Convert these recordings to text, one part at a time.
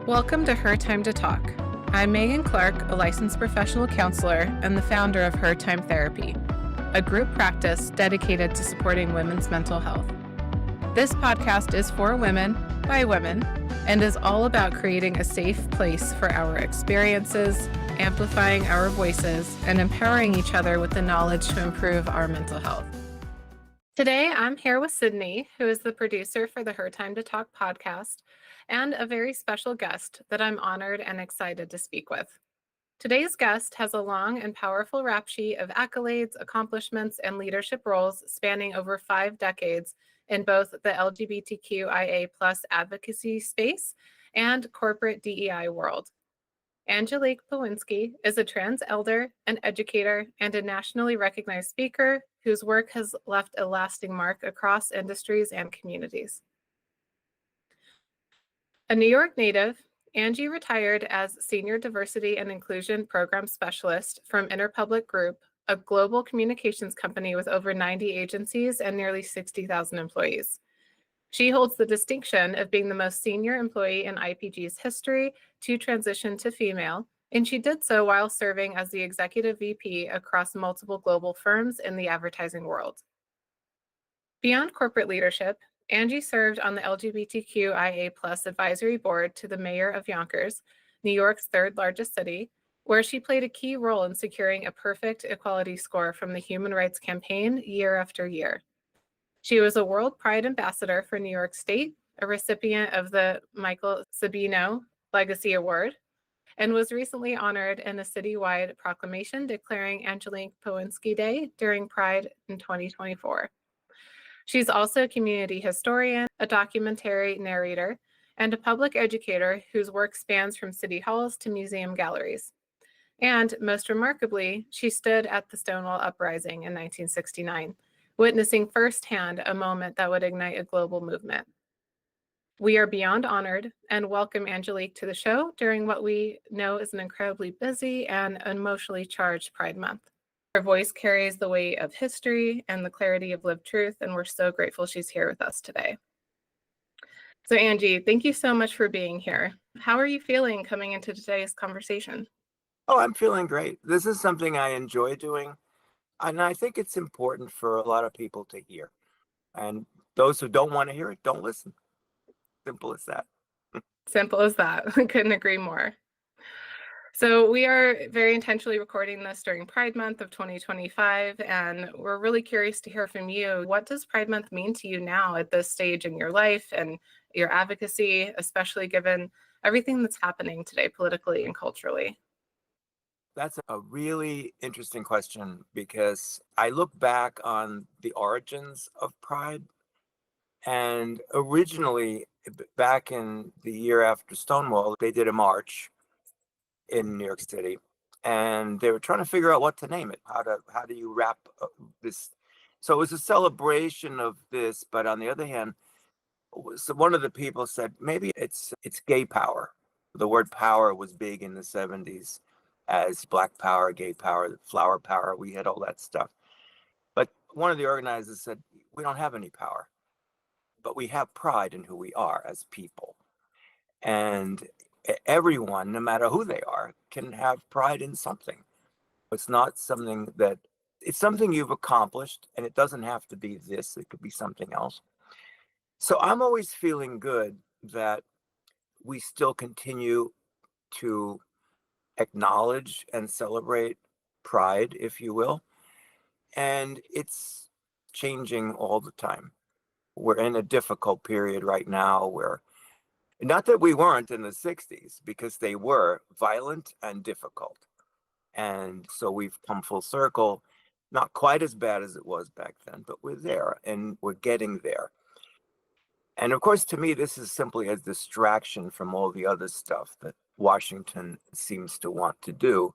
Welcome to Her Time to Talk. I'm Megan Clark, a licensed professional counselor and the founder of Her Time Therapy, a group practice dedicated to supporting women's mental health. This podcast is for women, by women, and is all about creating a safe place for our experiences, amplifying our voices, and empowering each other with the knowledge to improve our mental health. Today, I'm here with Sydney, who is the producer for the Her Time to Talk podcast, and a very special guest that I'm honored and excited to speak with. Today's guest has a long and powerful rap sheet of accolades, accomplishments, and leadership roles spanning over 5 decades in both the LGBTQIA+ advocacy space and corporate DEI world. Angelique Piwinski is a trans elder, an educator, and a nationally recognized speaker whose work has left a lasting mark across industries and communities. A New York native, Angie retired as Senior Diversity and Inclusion Program Specialist from Interpublic Group, a global communications company with over 90 agencies and nearly 60,000 employees. She holds the distinction of being the most senior employee in IPG's history to transition to female, and she did so while serving as the executive VP across multiple global firms in the advertising world. Beyond corporate leadership, Angie served on the LGBTQIA+ advisory board to the mayor of Yonkers, New York's third largest city, where she played a key role in securing a perfect equality score from the Human Rights Campaign year after year. She was a World Pride Ambassador for New York State, a recipient of the Michael Sabino Legacy Award, and was recently honored in a citywide proclamation declaring Angelique Piwinski Day during Pride in 2024. She's also a community historian, a documentary narrator, and a public educator whose work spans from city halls to museum galleries. And most remarkably, she stood at the Stonewall Uprising in 1969, witnessing firsthand a moment that would ignite a global movement. We are beyond honored and welcome Angelique to the show during what we know is an incredibly busy and emotionally charged Pride Month. Her voice carries the weight of history and the clarity of lived truth, and we're so grateful she's here with us today. So Angie, thank you so much for being here. How are you feeling coming into today's conversation? Oh, I'm feeling great. This is something I enjoy doing, and I think it's important for a lot of people to hear. And those who don't want to hear it, don't listen. Simple as that. Simple as that. I couldn't agree more. So we are very intentionally recording this during Pride Month of 2025, and we're really curious to hear from you. What does Pride Month mean to you now at this stage in your life and your advocacy, especially given everything that's happening today politically and culturally? That's a really interesting question because I look back on the origins of Pride, and originally, back in the year after Stonewall, they did a march in New York City, and they were trying to figure out what to name it. How do you wrap this? So it was a celebration of this, but on the other hand, so one of the people said maybe it's gay power. The word power was big in the 70s as Black power, gay power, flower power. We had all that stuff. But one of the organizers said, we don't have any power, but we have pride in who we are as people. And everyone, no matter who they are, can have pride in something. It's not something that, it's something you've accomplished, and it doesn't have to be this, it could be something else. So I'm always feeling good that we still continue to acknowledge and celebrate pride, if you will. And it's changing all the time. We're in a difficult period right now where, not that we weren't in the 60s, because they were violent and difficult. And so we've come full circle, not quite as bad as it was back then, but we're there and we're getting there. And of course, to me, this is simply a distraction from all the other stuff that Washington seems to want to do.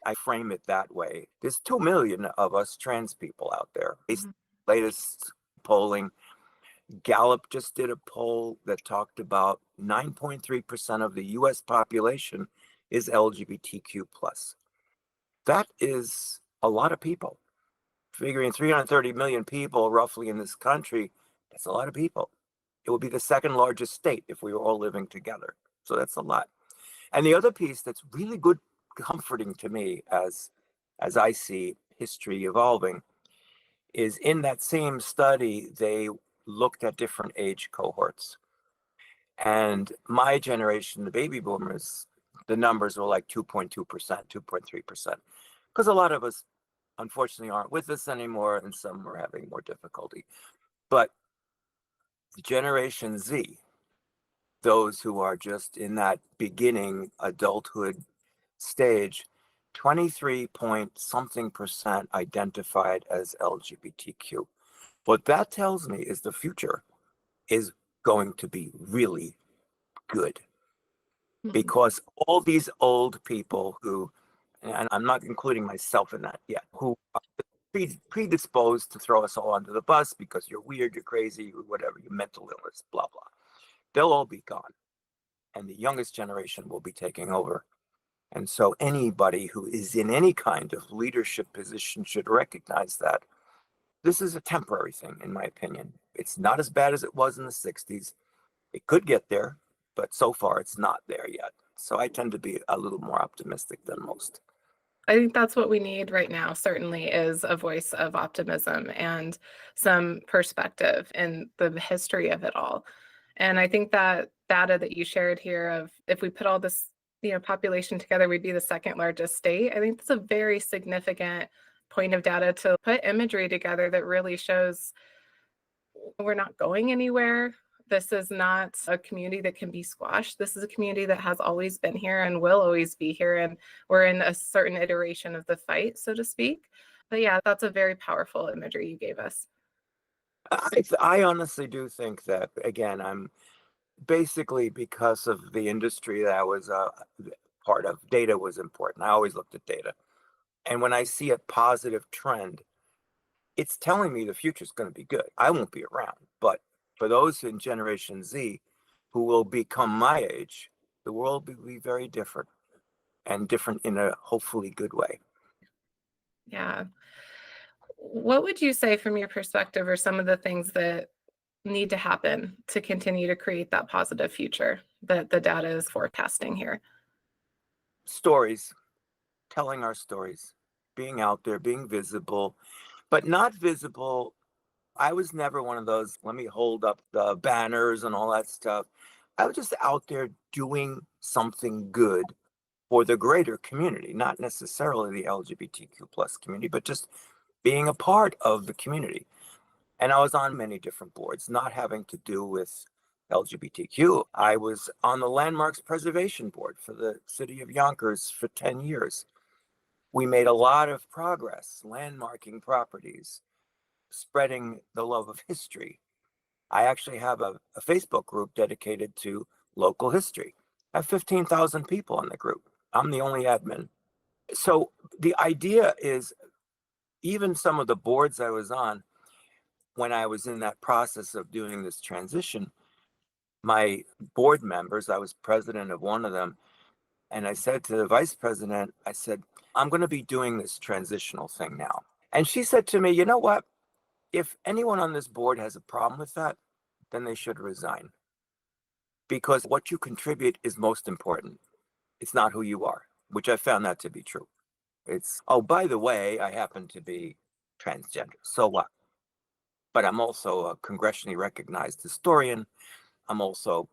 I frame it that way. There's 2 million of us trans people out there. Mm-hmm. Latest polling, Gallup just did a poll that talked about 9.3% of the US population is LGBTQ+. That is a lot of people. Figuring 330 million people roughly in this country, that's a lot of people. It would be the second largest state if we were all living together. So that's a lot. And the other piece that's really good, comforting to me as I see history evolving, is in that same study, they looked at different age cohorts. And my generation, the baby boomers, the numbers were like 2.2%, 2.3%, because a lot of us unfortunately aren't with us anymore, and some are having more difficulty. But Generation Z, those who are just in that beginning adulthood stage, 23 point something percent identified as LGBTQ. What that tells me is the future is going to be really good, Mhm. because all these old people who, and I'm not including myself in that yet, who are predisposed to throw us all under the bus because you're weird, you're crazy, or whatever, your mental illness, blah, blah. They'll all be gone. And the youngest generation will be taking over. And so anybody who is in any kind of leadership position should recognize that this is a temporary thing, in my opinion. It's not as bad as it was in the 60s. It could get there, but so far it's not there yet. So I tend to be a little more optimistic than most. I think that's what we need right now, certainly, is a voice of optimism and some perspective in the history of it all. And I think that data that you shared here of if we put all this, population together, we'd be the second largest state. I think that's a very significant point of data to put imagery together that really shows we're not going anywhere. This is not a community that can be squashed. This is a community that has always been here and will always be here. And we're in a certain iteration of the fight, so to speak. But yeah, that's a very powerful imagery you gave us. I honestly do think that, again, I'm basically, because of the industry that I was part of, data was important. I always looked at data. And when I see a positive trend, it's telling me the future is going to be good. I won't be around, but for those in Generation Z who will become my age, the world will be very different, and different in a hopefully good way. Yeah. What would you say from your perspective are some of the things that need to happen to continue to create that positive future that the data is forecasting here? Stories, telling our stories, being out there, being visible, but not visible. I was never one of those, let me hold up the banners and all that stuff. I was just out there doing something good for the greater community, not necessarily the LGBTQ plus community, but just being a part of the community. And I was on many different boards, not having to do with LGBTQ. I was on the Landmarks Preservation Board for the city of Yonkers for 10 years. We made a lot of progress, landmarking properties, spreading the love of history. I actually have a Facebook group dedicated to local history. I have 15,000 people in the group. I'm the only admin. So the idea is, even some of the boards I was on, when I was in that process of doing this transition, my board members, I was president of one of them, and I said to the vice president, I said, I'm going to be doing this transitional thing now. And she said to me, you know what? If anyone on this board has a problem with that, then they should resign, because what you contribute is most important. It's not who you are, which I found that to be true. It's, oh, by the way, I happen to be transgender. So what? But I'm also a congressionally recognized historian. I'm also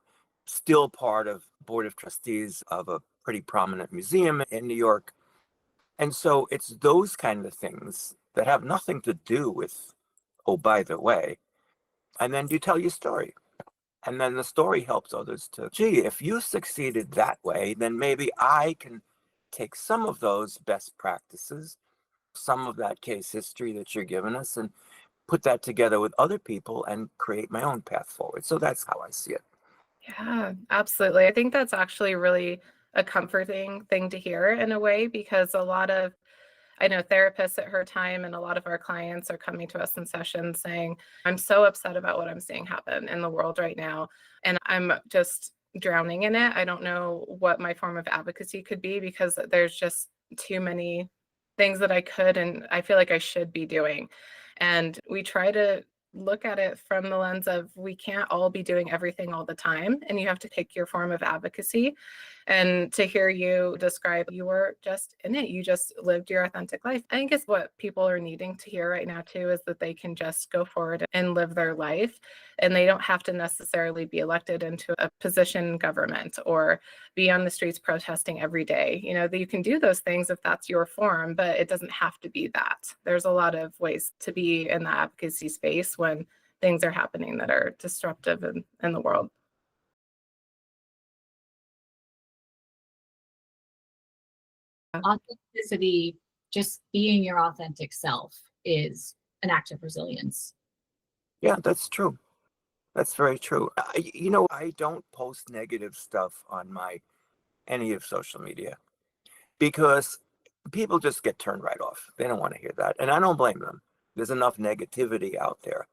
still part of board of trustees of a pretty prominent museum in New York. And so it's those kind of things that have nothing to do with, oh, by the way. And then you tell your story. And then the story helps others to, gee, if you succeeded that way, then maybe I can take some of those best practices, some of that case history that you're giving us, and put that together with other people and create my own path forward. So that's how I see it. Yeah, absolutely. I think that's actually really a comforting thing to hear in a way, because a lot of, I know therapists at her time and a lot of our clients are coming to us in sessions saying, I'm so upset about what I'm seeing happen in the world right now. And I'm just drowning in it. I don't know what my form of advocacy could be, because there's just too many things that I could and I feel like I should be doing. And we try to look at it from the lens of we can't all be doing everything all the time, and you have to pick your form of advocacy. And to hear you describe, you were just in it, you just lived your authentic life. I think it's what people are needing to hear right now too, is that they can just go forward and live their life, and they don't have to necessarily be elected into a position in government or be on the streets protesting every day. You know, that you can do those things if that's your form, but it doesn't have to be that. There's a lot of ways to be in the advocacy space when things are happening that are disruptive in the world. Authenticity, just being your authentic self, is an act of resilience. Yeah, that's true. That's very true. I don't post negative stuff on any of social media because people just get turned right off. They don't want to hear that. And I don't blame them. There's enough negativity out there.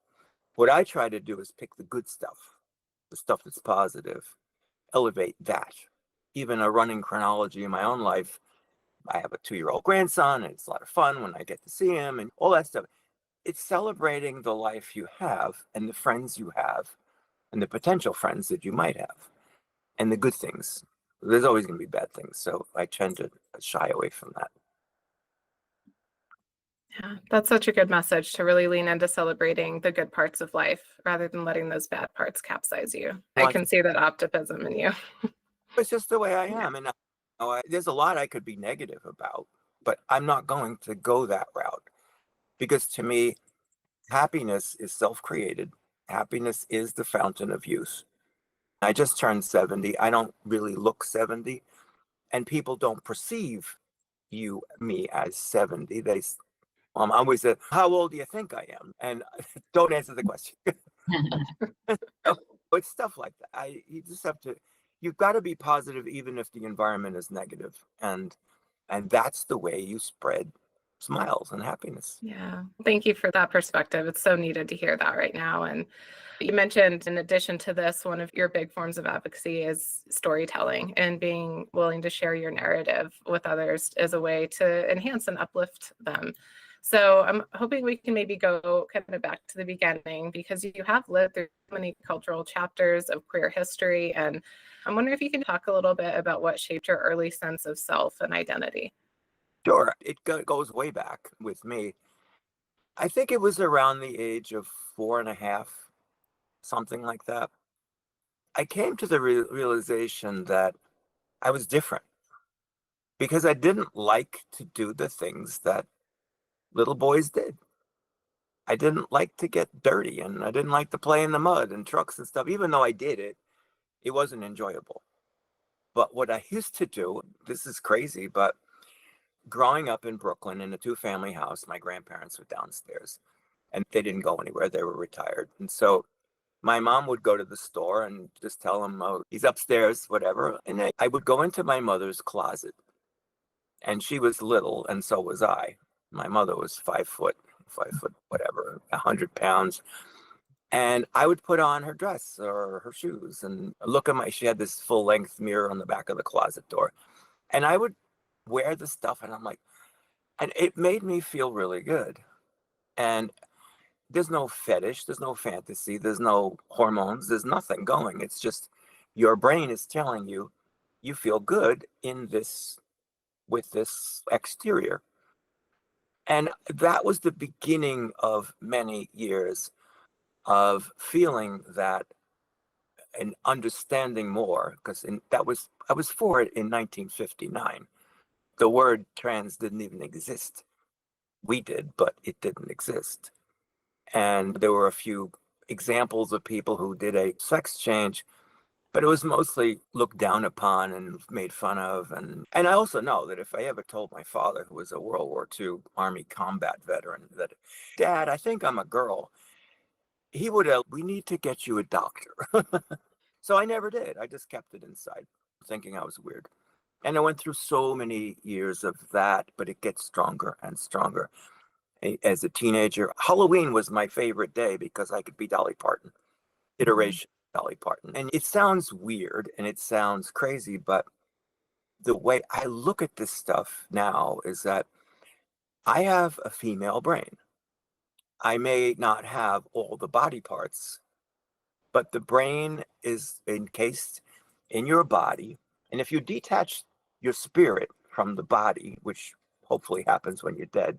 What I try to do is pick the good stuff, the stuff that's positive, elevate that. Even a running chronology in my own life, I have a 2-year-old grandson, and it's a lot of fun when I get to see him and all that stuff. It's celebrating the life you have and the friends you have and the potential friends that you might have and the good things. There's always going to be bad things. So I tend to shy away from that. Yeah, that's such a good message, to really lean into celebrating the good parts of life rather than letting those bad parts capsize you. I Well, can see that optimism in you. it's just the way I am. And there's a lot I could be negative about, but I'm not going to go that route because to me, happiness is self-created. Happiness is the fountain of youth. I just turned 70. I don't really look 70, and people don't perceive me as 70. They always say, "How old do you think I am?" And don't answer the question. It's stuff like that. You just have to. You've got to be positive, even if the environment is negative, and that's the way you spread smiles and happiness. Yeah, thank you for that perspective. It's so needed to hear that right now. And you mentioned, in addition to this, one of your big forms of advocacy is storytelling and being willing to share your narrative with others as a way to enhance and uplift them. So I'm hoping we can maybe go kind of back to the beginning, because you have lived through many cultural chapters of queer history. And I'm wondering if you can talk a little bit about what shaped your early sense of self and identity. Sure, goes way back with me. I think it was around the age of 4.5, something like that. I came to the realization that I was different because I didn't like to do the things that little boys did. I didn't like to get dirty and I didn't like to play in the mud and trucks and stuff. Even though I did it, it wasn't enjoyable. But what I used to do, this is crazy, but growing up in Brooklyn in a 2-family house, my grandparents were downstairs and they didn't go anywhere. They were retired. And so my mom would go to the store and just tell him, "Oh, he's upstairs," whatever. And I would go into my mother's closet, and she was little, and so was I. My mother was 5 foot, whatever, 100 pounds. And I would put on her dress or her shoes and look at she had this full length mirror on the back of the closet door. And I would wear the stuff, and I'm like, and it made me feel really good. And there's no fetish, there's no fantasy, there's no hormones, there's nothing going. It's just your brain is telling you you feel good in this with this exterior. And that was the beginning of many years of feeling that and understanding more, because I was for it in 1959. The word trans didn't even exist. We did, but it didn't exist. And there were a few examples of people who did a sex change, but it was mostly looked down upon and made fun of. And I also know that if I ever told my father, who was a World War II Army combat veteran, that, "Dad, I think I'm a girl," he would have, "We need to get you a doctor." So I never did. I just kept it inside, thinking I was weird. And I went through so many years of that, but it gets stronger and stronger. As a teenager, Halloween was my favorite day because I could be Dolly Parton, iteration of Dolly Parton. And it sounds weird and it sounds crazy, but the way I look at this stuff now is that I have a female brain. I may not have all the body parts, but the brain is encased in your body. And if you detach your spirit from the body, which hopefully happens when you're dead,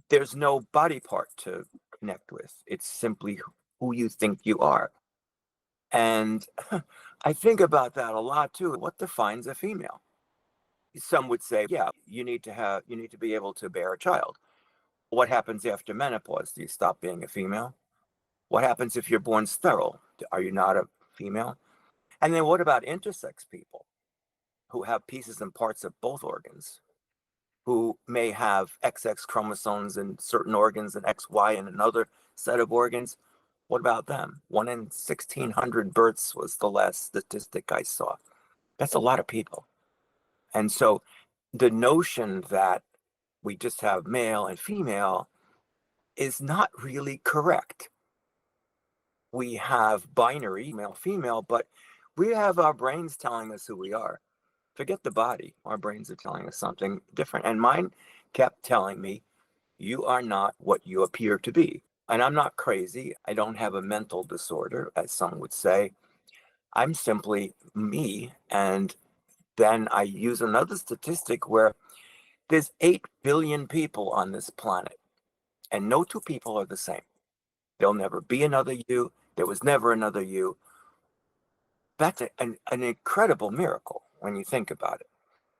there's no body part to connect with. It's simply who you think you are. And I think about that a lot too. What defines a female? Some would say, yeah, you need to be able to bear a child. What happens after menopause? Do you stop being a female? What happens if you're born sterile? Are you not a female? And then what about intersex people who have pieces and parts of both organs, who may have XX chromosomes in certain organs and XY in another set of organs? What about them? 1 in 1,600 births was the last statistic I saw. That's a lot of people. And so the notion that we just have male and female is not really correct. We have binary, male, female, but we have our brains telling us who we are. Forget the body. Our brains are telling us something different. And mine kept telling me, you are not what you appear to be. And I'm not crazy. I don't have a mental disorder, as some would say. I'm simply me. And then I use another statistic where there's 8 billion people on this planet, and no two people are the same. There'll never be another you. There was never another you. That's an incredible miracle when you think about it.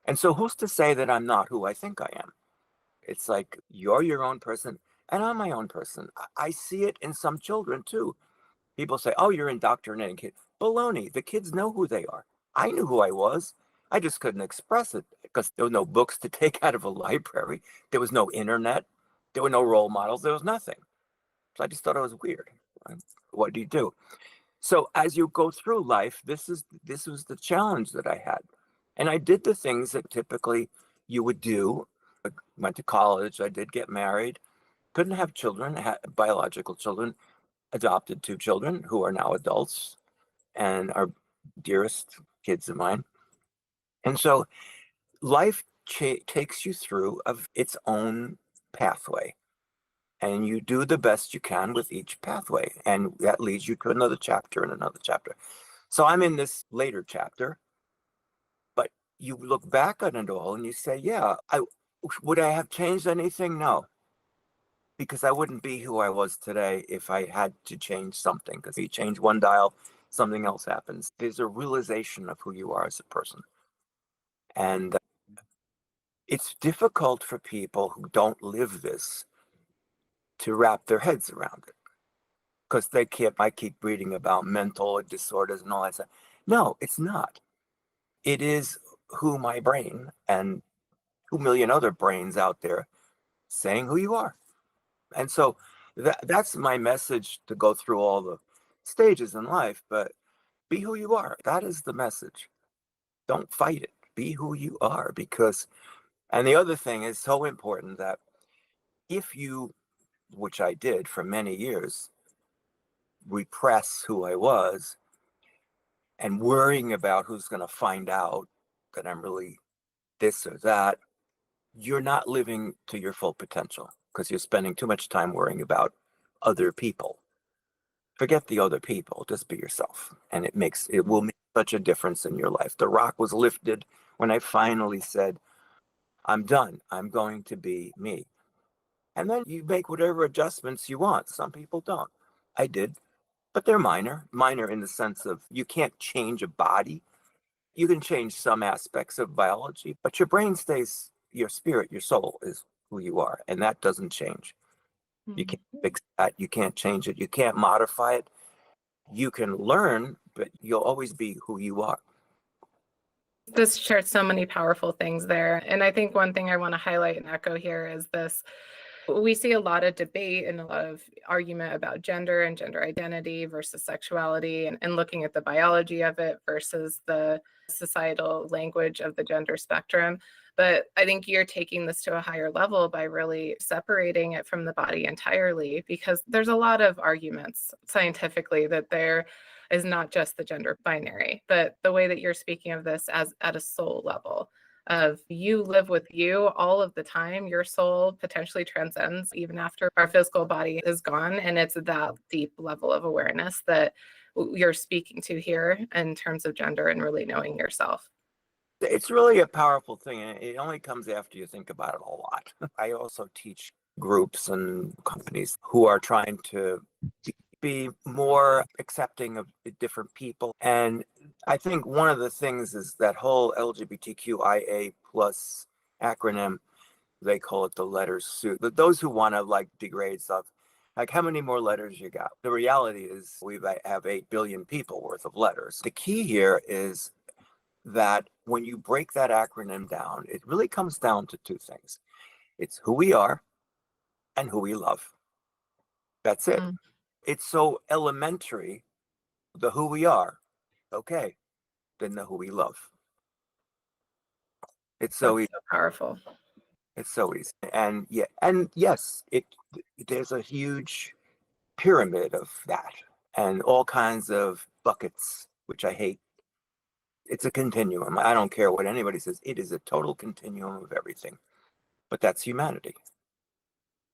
And so who's to say that I'm not who I think I am? It's like you're your own person and I'm my own person. I see it in some children too. People say, oh, you're indoctrinating kids. Baloney. The kids know who they are. I knew who I was. I just couldn't express it because there were no books to take out of a library. There was no internet. There were no role models. There was nothing. So I just thought I was weird. What do you do? So as you go through life, this was the challenge that I had. And I did the things that typically you would do. I went to college. I did get married. Couldn't have children, had biological children, adopted 2 children who are now adults and are dearest kids of mine. And so life takes you through of its own pathway. And you do the best you can with each pathway. And that leads you to another chapter and another chapter. So I'm in this later chapter, but you look back on it all and you say, yeah, would I have changed anything? No, because I wouldn't be who I was today if I had to change something. Because you change one dial, something else happens. There's a realization of who you are as a person. And it's difficult for people who don't live this to wrap their heads around it. Because I keep reading about mental disorders and all that stuff. No, it's not. It is who my brain and 2 million other brains out there saying who you are. And so that's my message to go through all the stages in life, but be who you are. That is the message. Don't fight it. Be who you are and the other thing is so important that if you, which I did for many years, repress who I was and worrying about who's going to find out that I'm really this or that, you're not living to your full potential because you're spending too much time worrying about other people. Forget the other people, just be yourself. And it will make such a difference in your life. The rock was lifted when I finally said, I'm done. I'm going to be me. And then you make whatever adjustments you want. Some people don't. I did, but they're minor in the sense of you can't change a body. You can change some aspects of biology, but your brain stays, your spirit, your soul is who you are. And that doesn't change. You can't fix that. You can't change it. You can't modify it. You can learn, but you'll always be who you are. This shared so many powerful things there. And I think one thing I want to highlight and echo here is this. We see a lot of debate and a lot of argument about gender and gender identity versus sexuality and looking at the biology of it versus the societal language of the gender spectrum. But I think you're taking this to a higher level by really separating it from the body entirely, because there's a lot of arguments scientifically that there is not just the gender binary, but the way that you're speaking of this as at a soul level, of you live with you all of the time. Your soul potentially transcends even after our physical body is gone. And it's that deep level of awareness that you're speaking to here in terms of gender and really knowing yourself. It's really a powerful thing, and it only comes after you think about it a lot. I also teach groups and companies who are trying to be more accepting of different people. And I think one of the things is that whole LGBTQIA plus acronym, they call it the letters suit. But those who want to like degrade stuff, like how many more letters you got? The reality is we have 8 billion people worth of letters. The key here is that when you break that acronym down, it really comes down to two things. It's who we are and who we love. That's it. Mm, It's so elementary, the who we are. Okay, then the who we love. It's so that's easy. so powerful. It's so easy. And yeah, and yes, there's a huge pyramid of that and all kinds of buckets, which I hate. It's a continuum. I don't care what anybody says. It is a total continuum of everything. But that's humanity.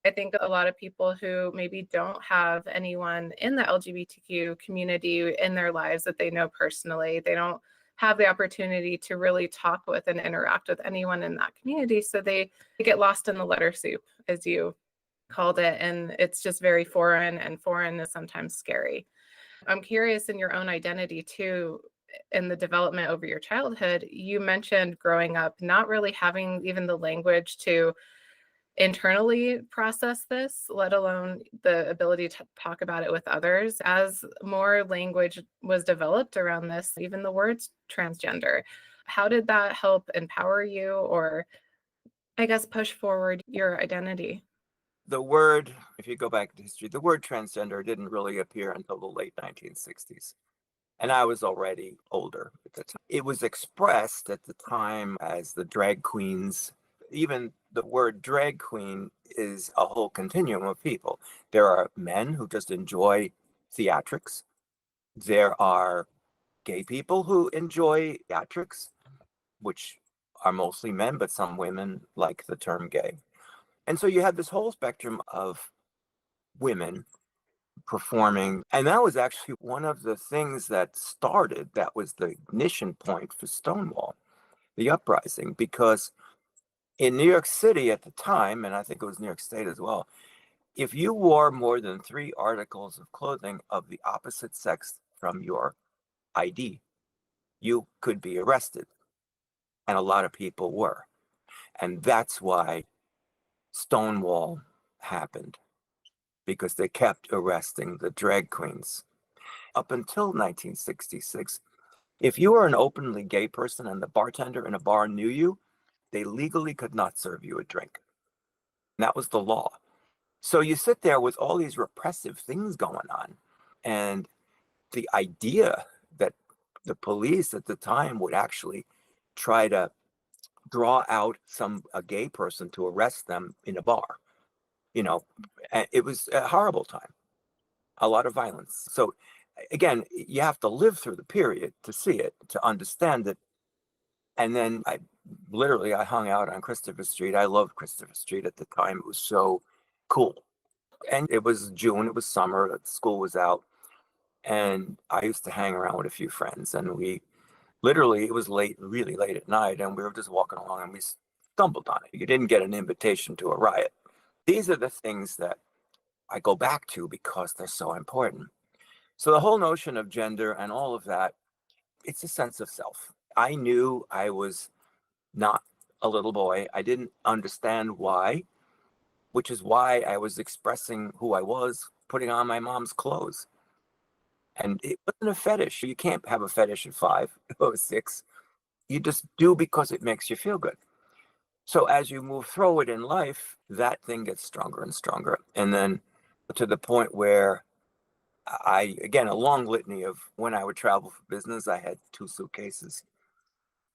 I think a lot of people who maybe don't have anyone in the LGBTQ community in their lives that they know personally, they don't have the opportunity to really talk with and interact with anyone in that community. So they get lost in the letter soup, as you called it. And it's just very foreign, and foreign is sometimes scary. I'm curious in your own identity too, in the development over your childhood. You mentioned growing up not really having even the language to internally process this, let alone the ability to talk about it with others. As more language was developed around this, even the words transgender, how did that help empower you, or I guess push forward your identity? The word, if you go back to history, the word transgender didn't really appear until the late 1960s. And I was already older at the time. It was expressed at the time as the drag queens. Even the word drag queen is a whole continuum of people. There are men who just enjoy theatrics. There are gay people who enjoy theatrics, which are mostly men, but some women like the term gay. And so you have this whole spectrum of women performing. And that was actually one of the things that started, that was the ignition point for Stonewall, the uprising, because in New York City at the time, and I think it was New York State as well, if you wore more than 3 articles of clothing of the opposite sex from your ID, you could be arrested. And a lot of people were. And that's why Stonewall happened, because they kept arresting the drag queens. Up until 1966, if you were an openly gay person and the bartender in a bar knew you, they legally could not serve you a drink. And that was the law. So you sit there with all these repressive things going on. And the idea that the police at the time would actually try to draw out a gay person to arrest them in a bar, it was a horrible time, a lot of violence. So again, you have to live through the period to see it, to understand it. And then I hung out on Christopher Street. I loved Christopher Street at the time. It was so cool. And it was June, it was summer, school was out. And I used to hang around with a few friends, and it was late, really late at night, and we were just walking along and we stumbled on it. You didn't get an invitation to a riot. These are the things that I go back to because they're so important. So the whole notion of gender and all of that, it's a sense of self. I knew I was not a little boy. I didn't understand why, which is why I was expressing who I was, putting on my mom's clothes. And it wasn't a fetish. You can't have a fetish at 5 or 6. You just do because it makes you feel good. So as you move through it in life, that thing gets stronger and stronger. And then to the point where again, a long litany of when I would travel for business, I had 2 suitcases,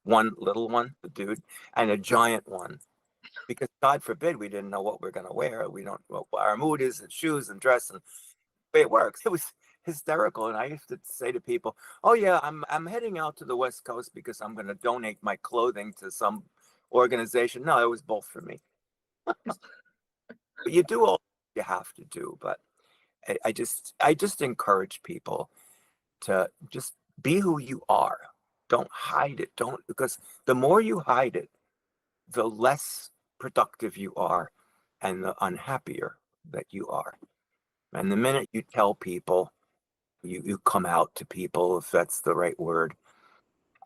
one little one, the dude, and a giant one, because God forbid we didn't know what we're going to wear. We don't know what our mood is, and shoes and dress, and the way it works. It was hysterical. And I used to say to people, oh yeah, I'm heading out to the West Coast because I'm going to donate my clothing to some organization. No, it was both for me. But you do all you have to do. But I just encourage people to just be who you are. Don't hide it. Don't, because the more you hide it, the less productive you are and the unhappier that you are. And the minute you tell people, you come out to people, if that's the right word.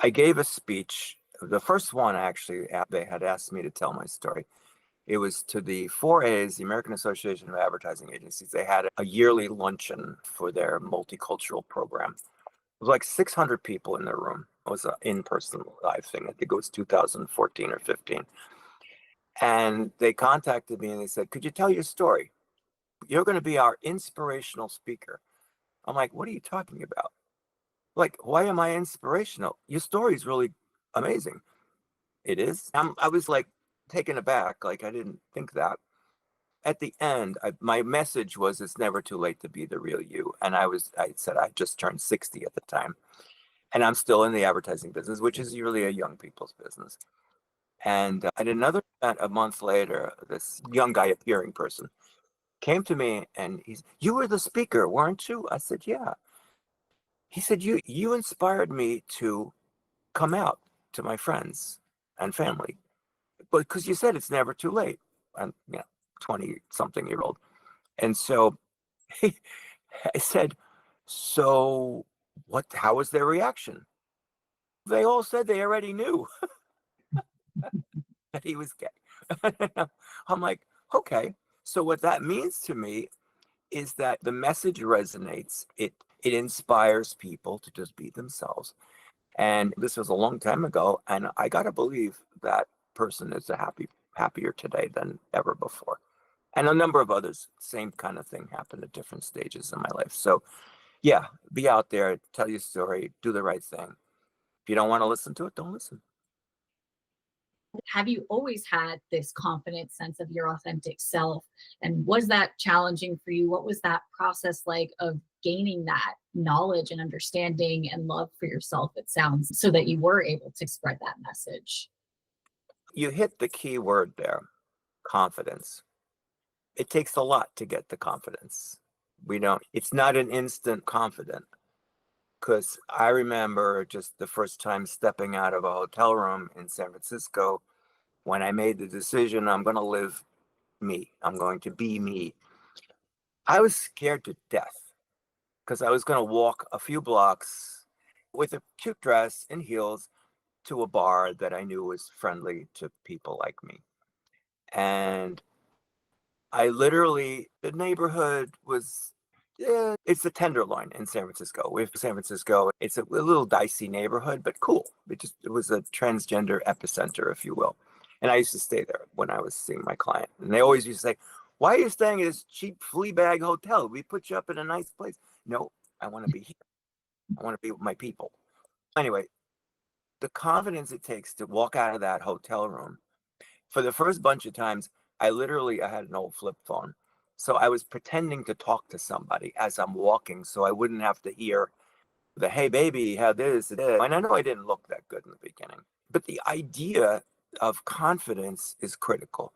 I gave a speech, the first one actually, they had asked me to tell my story. It was to the 4As, the American Association of Advertising Agencies. They had a yearly luncheon for their multicultural program. It was like 600 people in the room. It was an in-person live thing. I think it was 2014 or 15. And they contacted me and they said, could you tell your story? You're going to be our inspirational speaker. I'm like, what are you talking about? Like, why am I inspirational? Your story is really amazing. It is. I was like taken aback. Like, I didn't think that. At the end, my message was, it's never too late to be the real you. And I said, I just turned 60 at the time. And I'm still in the advertising business, which is really a young people's business. And at another event a month later, this young guy, appearing person, came to me and you were the speaker, weren't you? I said, yeah. He said, you inspired me to come out to my friends and family, but because you said it's never too late. I'm 20 something year old. And so I said, so how was their reaction? They all said they already knew that he was gay. I'm like, okay. So what that means to me is that the message resonates. It inspires people to just be themselves. And this was a long time ago. And I got to believe that person is happier today than ever before. And a number of others, same kind of thing happened at different stages in my life. So yeah, be out there, tell your story, do the right thing. If you don't want to listen to it, don't listen. Have you always had this confident sense of your authentic self? And was that challenging for you? What was that process like of gaining that knowledge and understanding and love for yourself, it sounds, so that you were able to spread that message? You hit the key word there, confidence. It takes a lot to get the confidence. It's not an instant confident, because I remember just the first time stepping out of a hotel room in San Francisco when I made the decision, I'm going to live me. I'm going to be me. I was scared to death because I was going to walk a few blocks with a cute dress and heels to a bar that I knew was friendly to people like me. And the neighborhood was, it's the Tenderloin in San Francisco. It's a little dicey neighborhood, but cool. It was a transgender epicenter, if you will. And I used to stay there when I was seeing my client. And they always used to say, why are you staying at this cheap flea bag hotel? We put you up in a nice place. No, I want to be here. I want to be with my people. Anyway, the confidence it takes to walk out of that hotel room. For the first bunch of times, I had an old flip phone. So I was pretending to talk to somebody as I'm walking so I wouldn't have to hear the, hey, baby, how this, it is. And I know I didn't look that good in the beginning. But the idea of confidence is critical.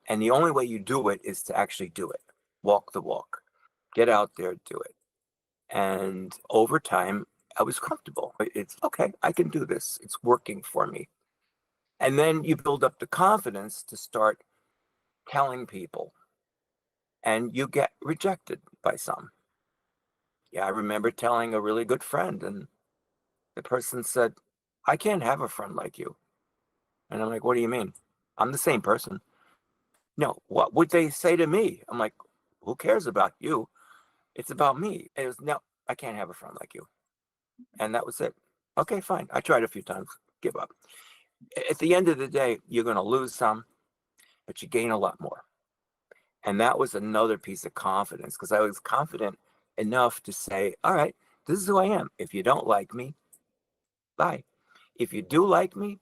And the only way you do it is to actually do it. Walk the walk. Get out there, do it. And over time, I was comfortable. It's okay, I can do this. It's working for me. And then you build up the confidence to start telling people, and you get rejected by some. Yeah, I remember telling a really good friend, and the person said, I can't have a friend like you. And I'm like, what do you mean? I'm the same person. No, what would they say to me? I'm like, who cares about you? It's about me. And it was, no, I can't have a friend like you. And that was it. Okay, fine. I tried a few times, give up. At the end of the day, you're going to lose some, but you gain a lot more. And that was another piece of confidence, because I was confident enough to say, all right, this is who I am. If you don't like me, bye. If you do like me,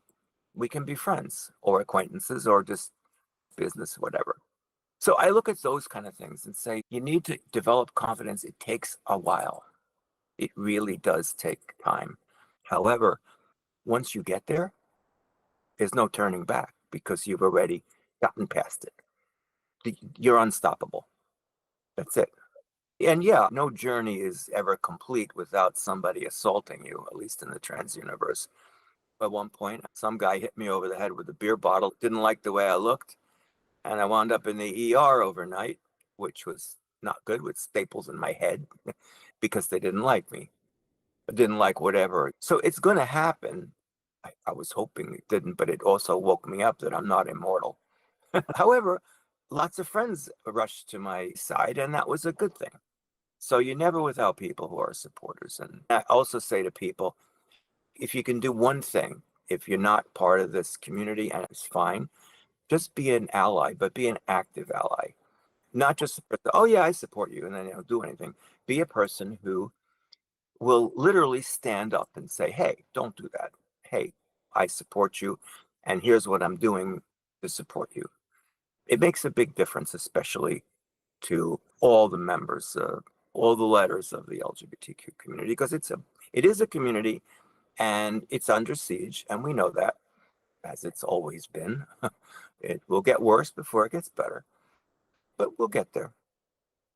we can be friends or acquaintances or just business, whatever. So I look at those kind of things and say, you need to develop confidence. It takes a while. It really does take time. However, once you get there, there's no turning back because you've already gotten past it. You're unstoppable. That's it. And yeah, no journey is ever complete without somebody assaulting you, at least in the trans universe. At one point, some guy hit me over the head with a beer bottle, didn't like the way I looked, and I wound up in the ER overnight, which was not good, with staples in my head because they didn't like me, didn't like whatever. So it's going to happen. I was hoping it didn't, but it also woke me up that I'm not immortal. However, lots of friends rushed to my side, and that was a good thing. So you're never without people who are supporters. And I also say to people, if you can do one thing, if you're not part of this community, and it's fine, just be an ally, but be an active ally. Not just, oh yeah, I support you, and then they don't do anything. Be a person who will literally stand up and say, hey, don't do that. Hey, I support you, and here's what I'm doing to support you. It makes a big difference, especially to all the members, all the letters of the LGBTQ community, because it is a community, and it's under siege, and we know that, as it's always been. It will get worse before it gets better, but we'll get there.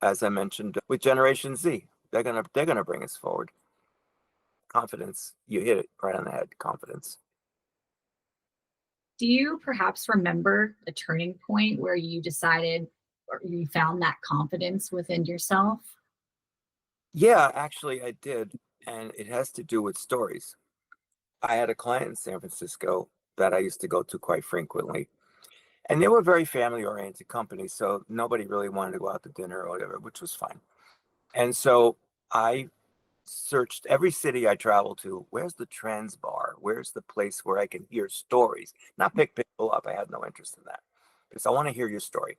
As I mentioned with Generation Z, they're gonna bring us forward. Confidence, you hit it right on the head. Confidence. Do you perhaps remember a turning point where you decided or you found that confidence within yourself? Yeah, actually, I did, and it has to do with stories. I had a client in San Francisco that I used to go to quite frequently, and they were a very family-oriented company, so nobody really wanted to go out to dinner or whatever, which was fine. And so I searched every city I traveled to. Where's the trans bar? Where's the place where I can hear stories? Not pick people up. I had no interest in that because I want to hear your story.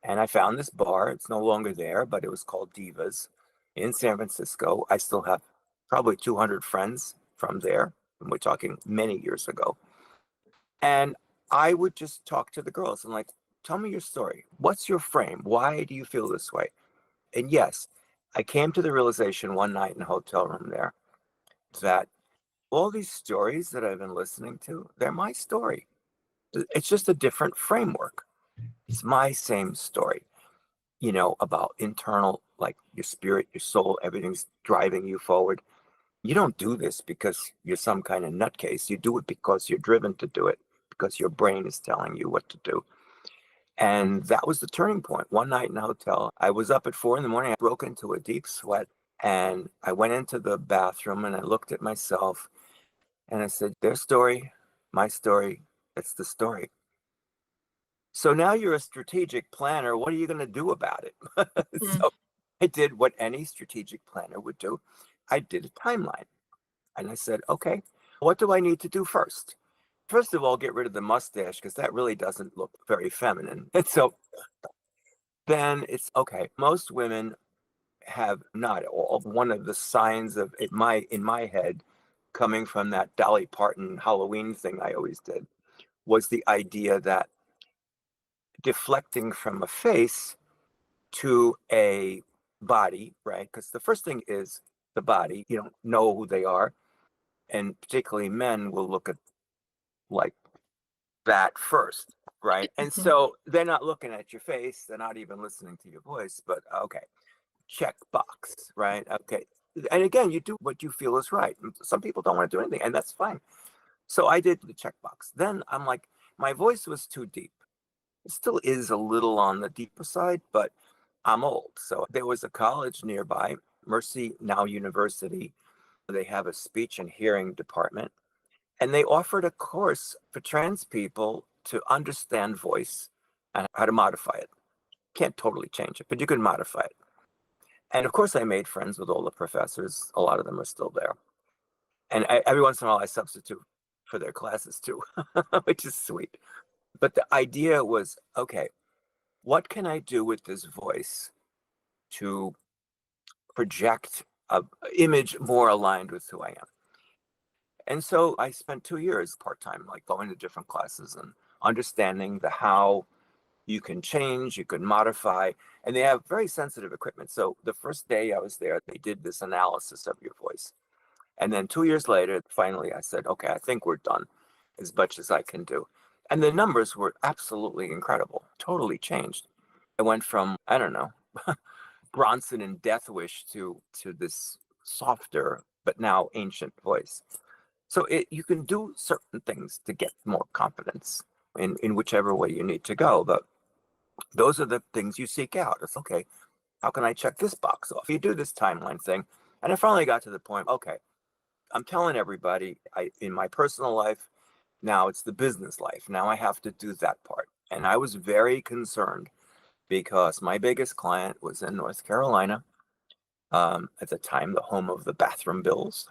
And I found this bar. It's no longer there, but it was called Divas in San Francisco. I still have probably 200 friends from there. And we're talking many years ago. And I would just talk to the girls and like, tell me your story. What's your frame? Why do you feel this way? And yes, I came to the realization one night in a hotel room there that all these stories that I've been listening to, they're my story. It's just a different framework. It's my same story, about internal, like your spirit, your soul, everything's driving you forward. You don't do this because you're some kind of nutcase. You do it because you're driven to do it, because your brain is telling you what to do. And that was the turning point. One night in a hotel, I was up at 4 a.m. I broke into a deep sweat, and I went into the bathroom and I looked at myself and I said, their story, my story, it's the story. So now you're a strategic planner. What are you going to do about it? Mm. So I did what any strategic planner would do. I did a timeline, and I said, okay, what do I need to do first? First of all, get rid of the mustache because that really doesn't look very feminine. And so then it's okay. Most women have, not all, one of the signs of it, in my head, coming from that Dolly Parton Halloween thing I always did, was the idea that deflecting from a face to a body, right? Because the first thing is the body. You don't know who they are. And particularly men will look at like that first, right? And Mhm. so they're not looking at your face. They're not even listening to your voice, but okay, check box, right? Okay. And again, you do what you feel is right. Some people don't want to do anything, and that's fine. So I did the checkbox. Then I'm like, my voice was too deep. It still is a little on the deeper side, but I'm old. So there was a college nearby, Mercy Now University. They have a speech and hearing department, and they offered a course for trans people to understand voice and how to modify it. Can't totally change it, but you can modify it. And of course, I made friends with all the professors. A lot of them are still there. And every once in a while, I substitute for their classes too, which is sweet. But the idea was, okay, what can I do with this voice to project a image more aligned with who I am? And so I spent 2 years part-time, like going to different classes and understanding the how you can change, you can modify, and they have very sensitive equipment. So the first day I was there, they did this analysis of your voice. And then 2 years later, finally I said, okay, I think we're done. as much as I can do. And the numbers were absolutely incredible, totally changed. I went from, I don't know, Bronson and Death Wish to this softer but now ancient voice. So you can do certain things to get more confidence in whichever way you need to go. But those are the things you seek out. It's okay, how can I check this box off? You do this timeline thing. And I finally got to the point, okay, I'm telling everybody in my personal life, now it's the business life. Now I have to do that part. And I was very concerned because my biggest client was in North Carolina, at the time, the home of the bathroom bills.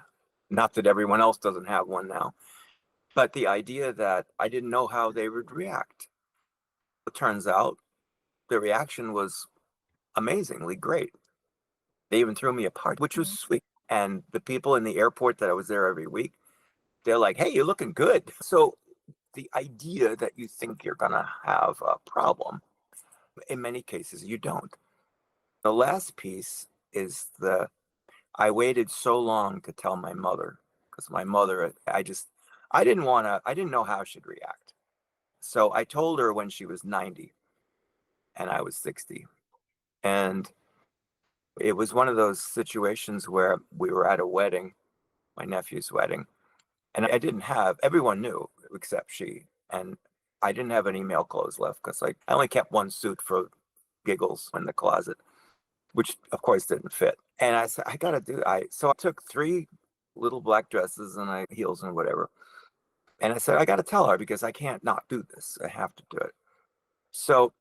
Not that everyone else doesn't have one now, but the idea that I didn't know how they would react. It turns out the reaction was amazingly great. They even threw me a party, which was sweet. And the people in the airport that I was there every week, they're like, hey, you're looking good. So the idea that you think you're going to have a problem, in many cases, you don't. The last piece is I waited so long to tell my mother, because my mother, I didn't know how she'd react. So I told her when she was 90 and I was 60. And it was one of those situations where we were at a wedding, my nephew's wedding, and everyone knew except she. And I didn't have any male clothes left because I only kept one suit for giggles in the closet, which of course didn't fit. And I said, so I took 3 little black dresses and heels and whatever. And I said, I got to tell her because I can't not do this. I have to do it. So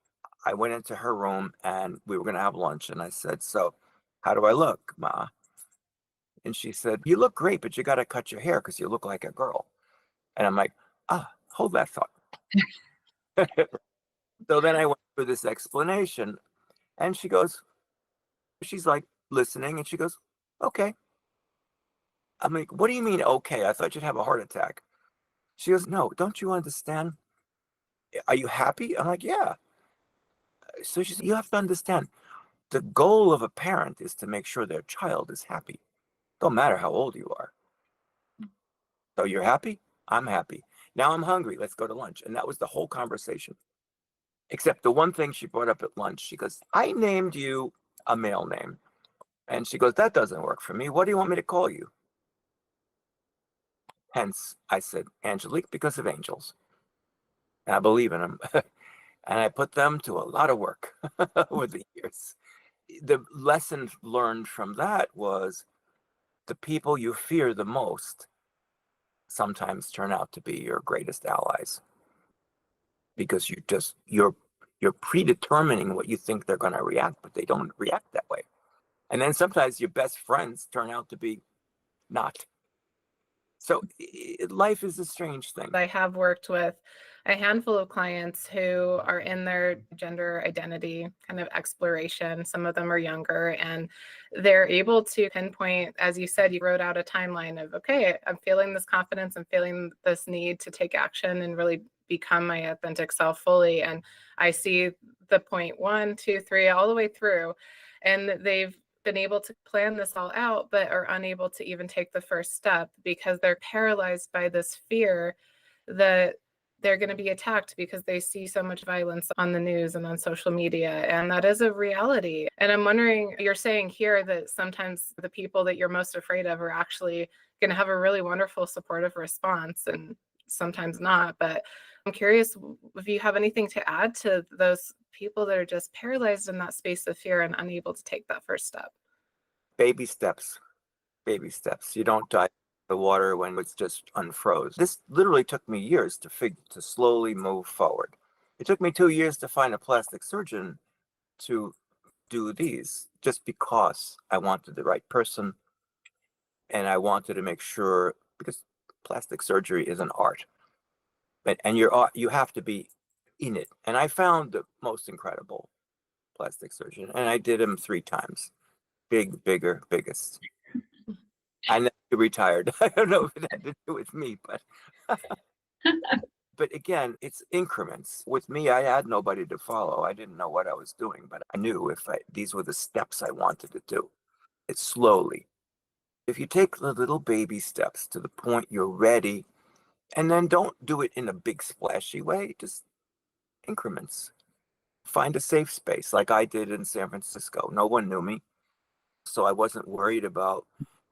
I went into her room and we were going to have lunch. And I said, so how do I look, Ma? And she said, you look great, but you got to cut your hair because you look like a girl. And I'm like, hold that thought. So then I went through this explanation and she's like listening and she goes, okay. I'm like, what do you mean, okay? I thought you'd have a heart attack. She goes, no, don't you understand? Are you happy? I'm like, yeah. So she said, you have to understand, the goal of a parent is to make sure their child is happy. Don't matter how old you are. So you're happy? I'm happy. Now I'm hungry. Let's go to lunch. And that was the whole conversation. Except the one thing she brought up at lunch, she goes, I named you a male name. And she goes, that doesn't work for me. What do you want me to call you? Hence, I said, Angelique, because of angels. And I believe in them. And I put them to a lot of work over the years. The lesson learned from that was the people you fear the most sometimes turn out to be your greatest allies, because you're predetermining what you think they're going to react, but they don't react that way. And then sometimes your best friends turn out to be not. So life is a strange thing. I have worked with a handful of clients who are in their gender identity kind of exploration. Some of them are younger, and they're able to pinpoint, as you said, you wrote out a timeline of, okay, I'm feeling this confidence, I'm feeling this need to take action and really become my authentic self fully. And I see the point 1, 2, 3, all the way through. And they've been able to plan this all out, but are unable to even take the first step because they're paralyzed by this fear that they're going to be attacked because they see so much violence on the news and on social media. And that is a reality. And I'm wondering, you're saying here that sometimes the people that you're most afraid of are actually going to have a really wonderful supportive response, and sometimes not. But I'm curious if you have anything to add to those people that are just paralyzed in that space of fear and unable to take that first step. Baby steps. Baby steps. You don't dive in the water when it's just unfroze. This literally took me years to slowly move forward. It took me 2 years to find a plastic surgeon to do these, just because I wanted the right person and I wanted to make sure, because plastic surgery is an art. And you have to be in it. And I found the most incredible plastic surgeon, and I did him 3 times. Bigger, biggest. And then he retired. I don't know if it had to do with me, but but again, it's increments. With me, I had nobody to follow. I didn't know what I was doing, but I knew these were the steps I wanted to do. It's slowly. If you take the little baby steps to the point you're ready And then don't do it in a big splashy way, just increments. Find a safe space like I did in San Francisco. No one knew me, so I wasn't worried about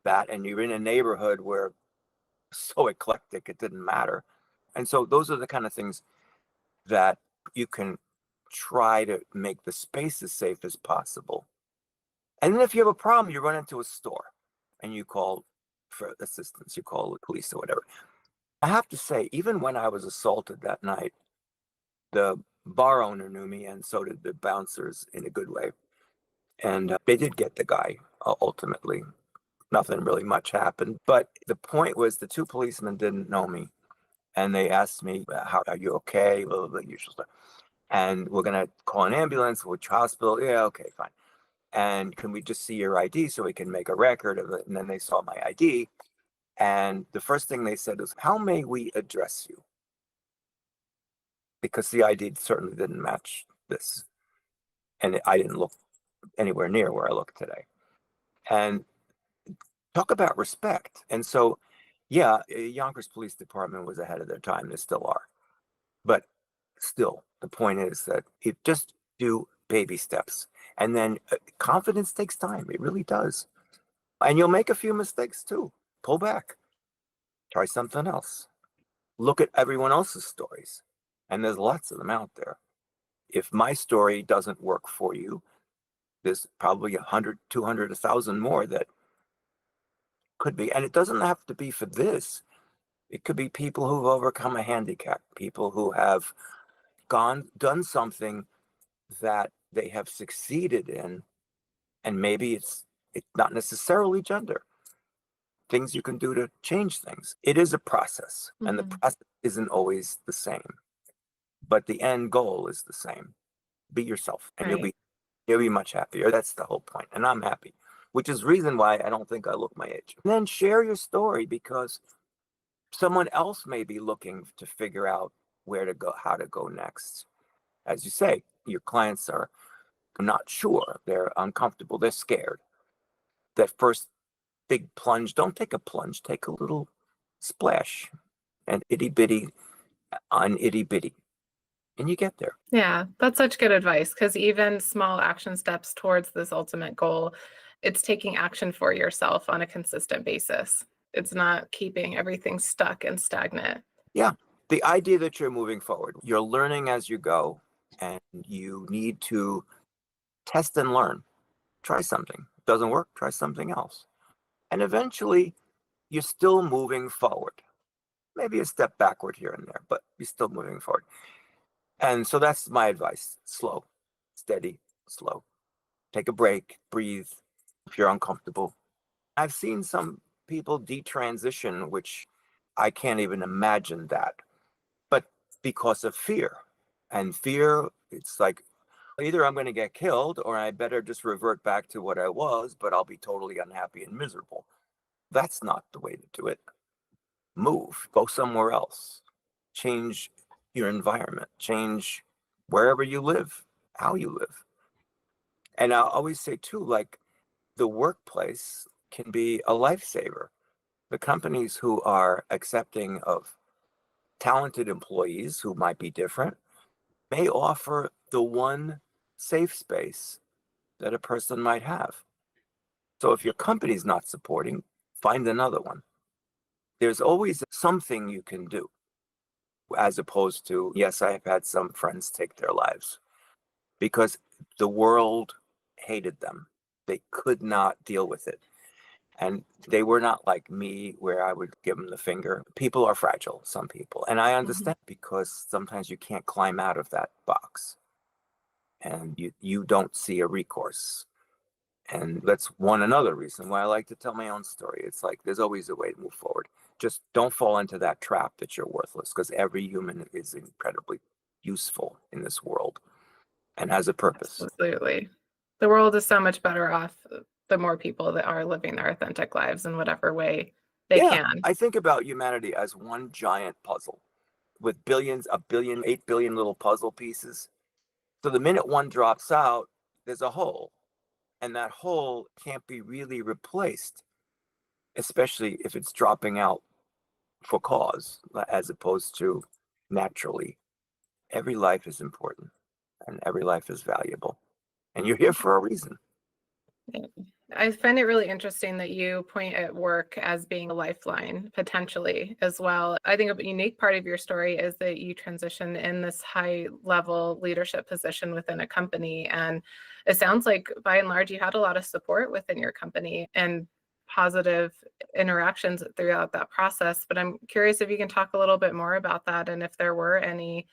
that. And you're in a neighborhood where so eclectic, it didn't matter. And so those are the kind of things that you can try to make the space as safe as possible. And then if you have a problem, you run into a store and you call for assistance, you call the police or whatever. I have to say, even when I was assaulted that night, the bar owner knew me, and so did the bouncers in a good way. And they did get the guy ultimately. Nothing really much happened. But the point was the two policemen didn't know me. And they asked me, how are you okay? Blah, blah, blah, usual stuff. And we're going to call an ambulance, which hospital? Yeah, okay, fine. And can we just see your ID so we can make a record of it? And then they saw my ID. And the first thing they said was, how may we address you? Because the ID certainly didn't match this. And I didn't look anywhere near where I look today. And talk about respect. And so, yeah, Yonkers Police Department was ahead of their time. They still are. But still, the point is that you just do baby steps. And then confidence takes time. It really does. And you'll make a few mistakes too. Pull back. Try something else. Look at everyone else's stories. And there's lots of them out there. If my story doesn't work for you, there's probably 100, 200, 1,000 more that could be. And it doesn't have to be for this. It could be people who've overcome a handicap, people who have done something that they have succeeded in. And maybe it's not necessarily gender. Things you can do to change things. It is a process, and the process isn't always the same, but the end goal is the same. Be yourself, and you'll be much happier. That's the whole point, and I'm happy, which is reason why I don't think I look my age. And then share your story, because someone else may be looking to figure out where to go, how to go next. As you say, your clients are not sure, they're uncomfortable, they're scared. That first big plunge, don't take a plunge, take a little splash, and itty bitty on itty bitty, and you get there. Yeah, that's such good advice, because even small action steps towards this ultimate goal, it's taking action for yourself on a consistent basis. It's not keeping everything stuck and stagnant. Yeah, the idea that you're moving forward, you're learning as you go, and you need to test and learn. Try something. Doesn't work, try something else. And eventually, you're still moving forward. Maybe a step backward here and there, but you're still moving forward. And so that's my advice. Slow, steady, slow. Take a break, breathe if you're uncomfortable. I've seen some people detransition, which I can't even imagine that, but because of fear. And fear, it's like either I'm going to get killed or I better just revert back to what I was, but I'll be totally unhappy and miserable. That's not the way to do it. Move, go somewhere else, change your environment, change wherever you live, how you live. And I always say too, like the workplace can be a lifesaver. The companies who are accepting of talented employees who might be different may offer the one safe space that a person might have. So if your company's not supporting, find another one. There's always something you can do, as opposed to, yes, I have had some friends take their lives because the world hated them. They could not deal with it. And they were not like me, where I would give them the finger. People are fragile, some people. And I understand, because sometimes you can't climb out of that box and you don't see a recourse. And that's another reason why I like to tell my own story. It's like there's always a way to move forward. Just don't fall into that trap that you're worthless, because every human is incredibly useful in this world and has a purpose. Absolutely. The world is so much better off the more people that are living their authentic lives in whatever way they can. I think about humanity as one giant puzzle with billions, 8 billion little puzzle pieces. So the minute one drops out, there's a hole. And that hole can't be really replaced, especially if it's dropping out for cause as opposed to naturally. Every life is important and every life is valuable. And you're here for a reason. Yeah. I find it really interesting that you point at work as being a lifeline potentially as well. I think a unique part of your story is that you transitioned in this high level leadership position within a company. And it sounds like by and large, you had a lot of support within your company and positive interactions throughout that process. But I'm curious if you can talk a little bit more about that and if there were any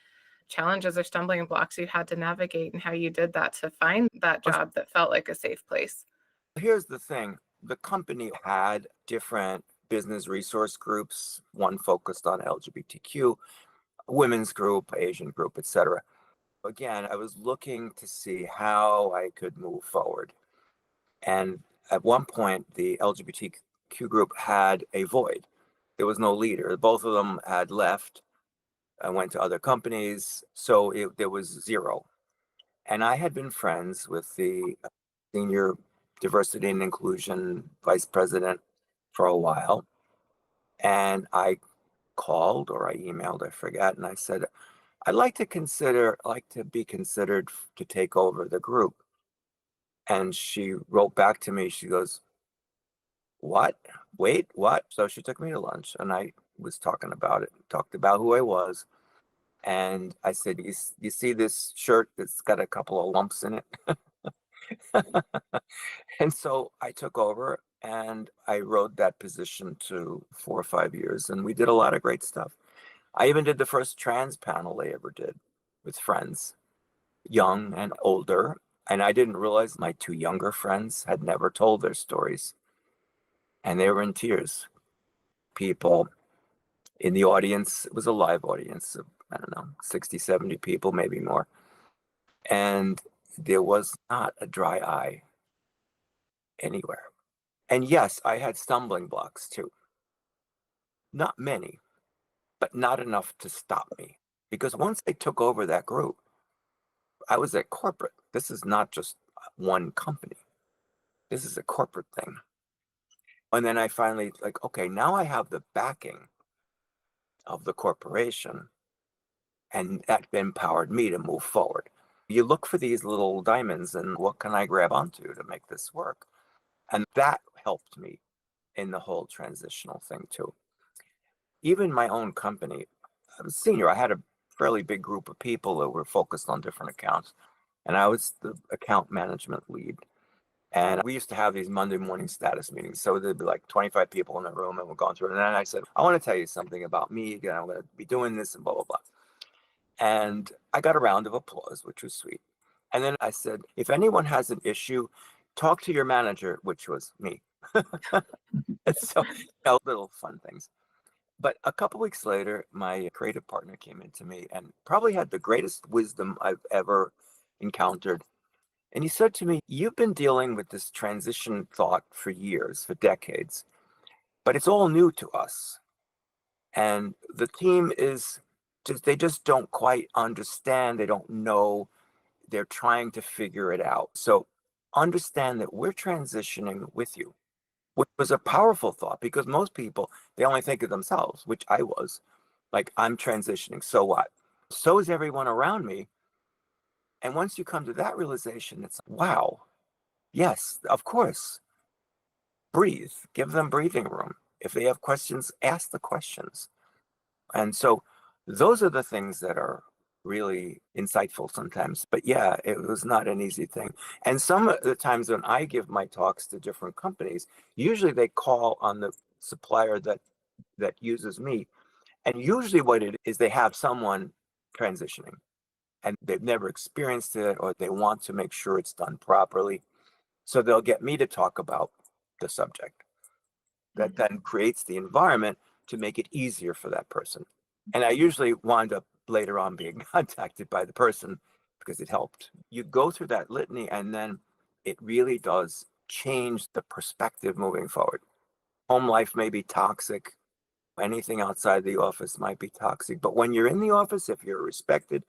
challenges or stumbling blocks you had to navigate and how you did that to find that job that felt like a safe place. Here's the thing. The company had different business resource groups, one focused on LGBTQ, women's group, Asian group, etc. Again, I was looking to see how I could move forward. And at one point, the LGBTQ group had a void. There was no leader. Both of them had left and went to other companies. So there was zero. And I had been friends with the senior diversity and inclusion vice president for a while. And I called or I emailed, I forget, and I said, I'd like to be considered to take over the group. And she wrote back to me, she goes, what? Wait, what? So she took me to lunch and I was talking about it, talked about who I was. And I said, you see this shirt that's got a couple of lumps in it? And so I took over and I rode that position to 4 or 5 years, and we did a lot of great stuff. I even did the first trans panel they ever did with friends, young and older. And I didn't realize my two younger friends had never told their stories. And they were in tears. People in the audience, it was a live audience of, I don't know, 60, 70 people, maybe more. And there was not a dry eye anywhere. And yes, I had stumbling blocks too. Not many, but not enough to stop me. Because once I took over that group, I was at corporate. This is not just one company. This is a corporate thing. And then I finally okay, now I have the backing of the corporation, and that empowered me to move forward. You look for these little diamonds and what can I grab onto to make this work? And that helped me in the whole transitional thing too. Even my own company, I was senior. I had a fairly big group of people that were focused on different accounts, and I was the account management lead. And we used to have these Monday morning status meetings. So there'd be like 25 people in the room and we're going through it. And then I said, I want to tell you something about me. Again, I'm going to be doing this and blah, blah, blah. And I got a round of applause, which was sweet. And then I said, if anyone has an issue, talk to your manager, which was me. So, little fun things. But a couple weeks later, my creative partner came into me and probably had the greatest wisdom I've ever encountered. And he said to me, you've been dealing with this transition thought for years, for decades, but it's all new to us. And the team they just don't quite understand. They don't know. They're trying to figure it out. So understand that we're transitioning with you, which was a powerful thought because most people, they only think of themselves, which I was. Like, I'm transitioning. So what? So is everyone around me. And once you come to that realization, it's wow. Yes, of course. Breathe, give them breathing room. If they have questions, ask the questions. And so those are the things that are really insightful sometimes. But yeah, it was not an easy thing. And some of the times when I give my talks to different companies, usually they call on the supplier that uses me. And usually what it is, they have someone transitioning and they've never experienced it or they want to make sure it's done properly. So they'll get me to talk about the subject. That then creates the environment to make it easier for that person. And I usually wind up later on being contacted by the person because it helped. You go through that litany and then it really does change the perspective moving forward. Home life may be toxic. Anything outside the office might be toxic. But when you're in the office, if you're respected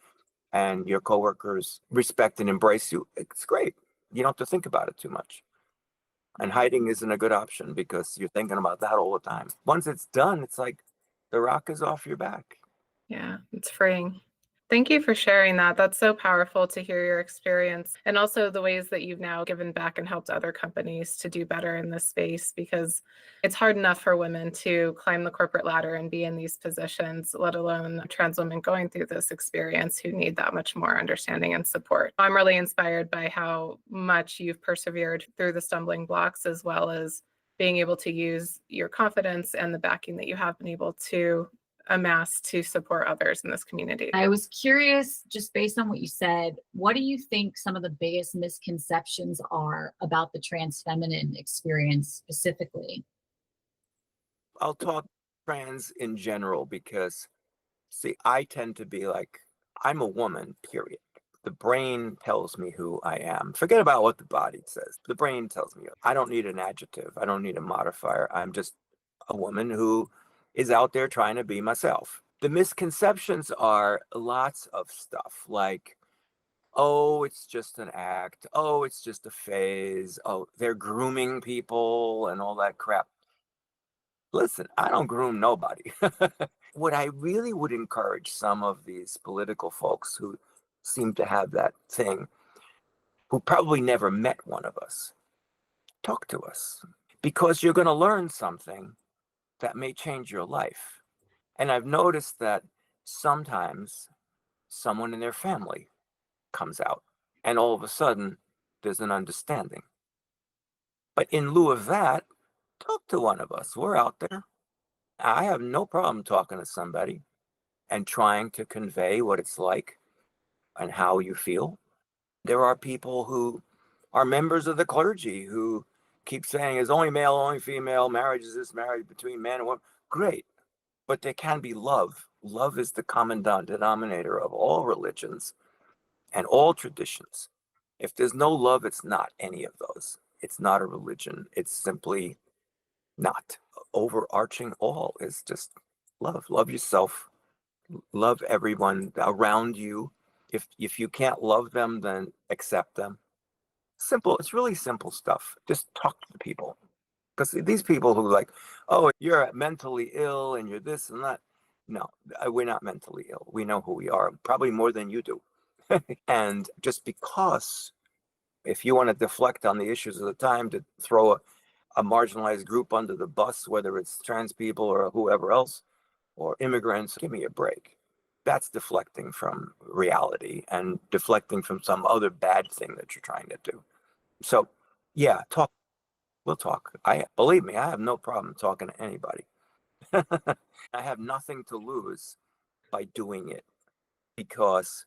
and your coworkers respect and embrace you, it's great. You don't have to think about it too much. And hiding isn't a good option because you're thinking about that all the time. Once it's done, it's like, the rock is off your back. Yeah, it's freeing. Thank you for sharing that. That's so powerful to hear your experience, and also the ways that you've now given back and helped other companies to do better in this space, because it's hard enough for women to climb the corporate ladder and be in these positions, let alone trans women going through this experience who need that much more understanding and support. I'm really inspired by how much you've persevered through the stumbling blocks, as well as being able to use your confidence and the backing that you have been able to amass to support others in this community. I was curious, just based on what you said, what do you think some of the biggest misconceptions are about the trans feminine experience specifically? I'll talk trans in general because, see, I tend to be like, I'm a woman, period. The brain tells me who I am. Forget about what the body says. The brain tells me. I don't need an adjective. I don't need a modifier. I'm just a woman who is out there trying to be myself. The misconceptions are lots of stuff like, oh, it's just an act. Oh, it's just a phase. Oh, they're grooming people and all that crap. Listen, I don't groom nobody. What I really would encourage some of these political folks who seem to have that thing, who probably never met one of us, talk to us, because you're going to learn something that may change your life. And I've noticed that sometimes someone in their family comes out and all of a sudden there's an understanding. But in lieu of that, talk to one of us. We're out there. I have no problem talking to somebody and trying to convey what it's like and how you feel. There are people who are members of the clergy who keep saying it's only male, only female, marriage is this, marriage between man and woman. Great. But there can be love. Love is the common denominator of all religions and all traditions. If there's no love, it's not any of those. It's not a religion. It's simply not. Overarching all is just love. Love yourself. Love everyone around you. If you can't love them, then accept them. Simple. It's really simple stuff. Just talk to people. Because these people who like, oh, you're mentally ill and you're this and that. No, we're not mentally ill. We know who we are, probably more than you do. And just because if you want to deflect on the issues of the time to throw a marginalized group under the bus, whether it's trans people or whoever else, or immigrants, give me a break. That's deflecting from reality and deflecting from some other bad thing that you're trying to do. So yeah, talk. We'll talk. Believe me, I have no problem talking to anybody. I have nothing to lose by doing it, because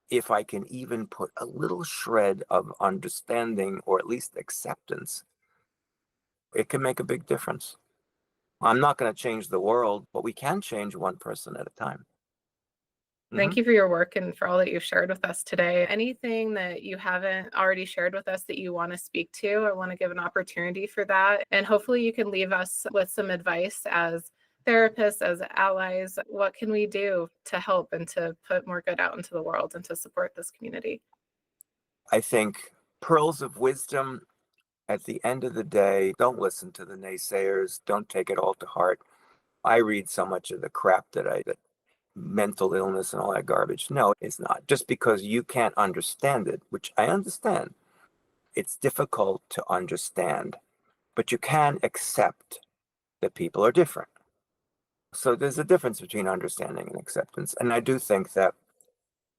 if I can even put a little shred of understanding or at least acceptance, it can make a big difference. I'm not going to change the world, but we can change one person at a time. Thank you for your work and for all that you've shared with us today. Anything that you haven't already shared with us that you want to speak to, I want to give an opportunity for that. And hopefully you can leave us with some advice as therapists, as allies. What can we do to help and to put more good out into the world and to support this community? I think pearls of wisdom at the end of the day, don't listen to the naysayers. Don't take it all to heart. I read so much of the crap that mental illness and all that garbage. No, it's not. Just because you can't understand it, which I understand, it's difficult to understand, but you can accept that people are different. So there's a difference between understanding and acceptance. And I do think that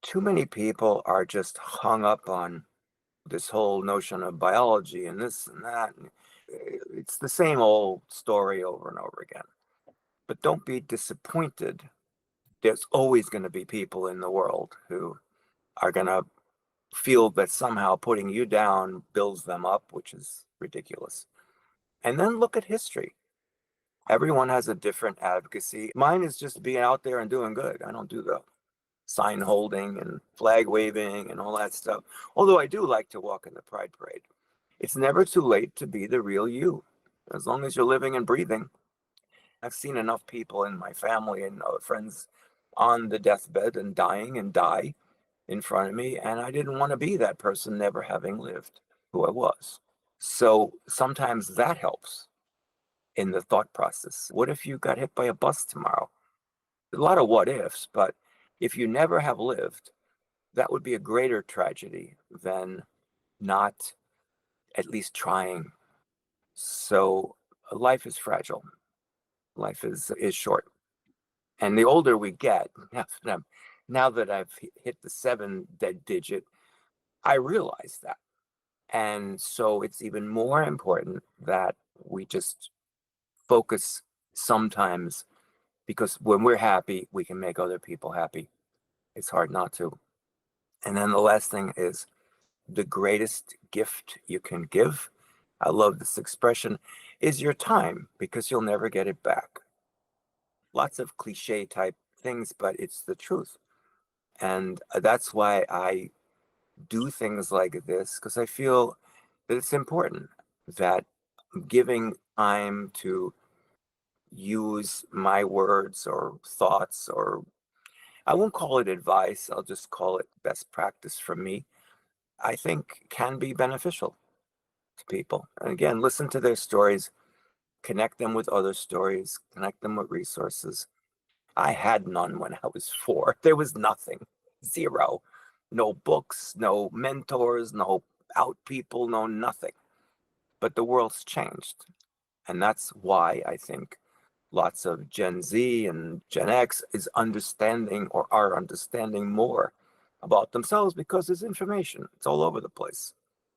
too many people are just hung up on this whole notion of biology and this and that. It's the same old story over and over again. But don't be disappointed. There's always going to be people in the world who are going to feel that somehow putting you down builds them up, which is ridiculous. And then look at history. Everyone has a different advocacy. Mine is just being out there and doing good. I don't do the sign holding and flag waving and all that stuff. Although I do like to walk in the Pride Parade. It's never too late to be the real you, as long as you're living and breathing. I've seen enough people in my family and friends on the deathbed and dying and die in front of me, and I didn't want to be that person, never having lived who I was. So sometimes that helps in the thought process. What if you got hit by a bus tomorrow? a lot of what ifs, but if you never have lived, that would be a greater tragedy than not at least trying. So life is fragile. Life is short. And the older we get, now that I've hit the 7 digit, I realize that. And so it's even more important that we just focus sometimes, because when we're happy, we can make other people happy. It's hard not to. And then the last thing is the greatest gift you can give, I love this expression, is your time, because you'll never get it back. Lots of cliche type things, but it's the truth. And that's why I do things like this, because I feel that it's important that giving time to use my words or thoughts, or I won't call it advice, I'll just call it best practice from me, I think can be beneficial to people. And again, listen to their stories, connect them with other stories, connect them with resources. I had none when I was 4. There was nothing, 0. No books, no mentors, no out people, no nothing. But the world's changed. And that's why I think lots of Gen Z and Gen X is understanding, or are understanding more about themselves, because there's information. It's all over the place.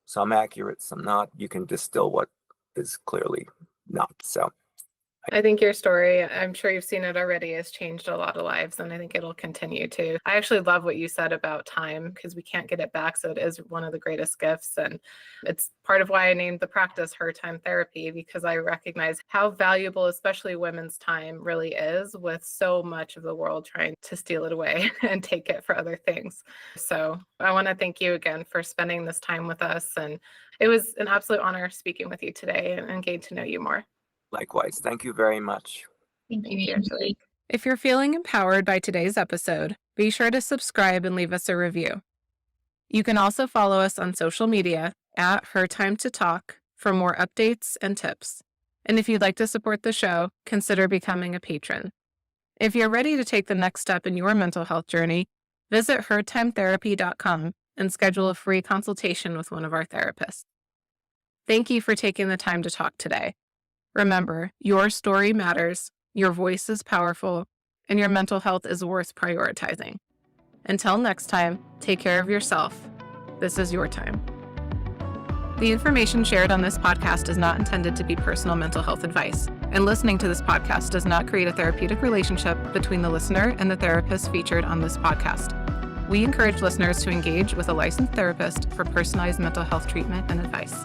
Some accurate, some not. You can distill what is clearly not. So I think your story, I'm sure you've seen it already, has changed a lot of lives, and I think it'll continue to. I actually love what you said about time, because we can't get it back. So it is one of the greatest gifts. And it's part of why I named the practice Her Time Therapy, because I recognize how valuable, especially women's time, really is, with so much of the world trying to steal it away and take it for other things. So I want to thank you again for spending this time with us. And it was an absolute honor speaking with you today and getting to know you more. likewise, thank you very much. Thank Thank you, you, Angelique. Angelique. If you're feeling empowered by today's episode, be sure to subscribe and leave us a review. You can also follow us on social media at Her Time to Talk for more updates and tips. And if you'd like to support the show, consider becoming a patron. If you're ready to take the next step in your mental health journey, visit hertimetherapy.com and schedule a free consultation with one of our therapists. Thank you for taking the time to talk today. Remember, your story matters, your voice is powerful, and your mental health is worth prioritizing. Until next time, take care of yourself. This is your time. The information shared on this podcast is not intended to be personal mental health advice, and listening to this podcast does not create a therapeutic relationship between the listener and the therapist featured on this podcast. We encourage listeners to engage with a licensed therapist for personalized mental health treatment and advice.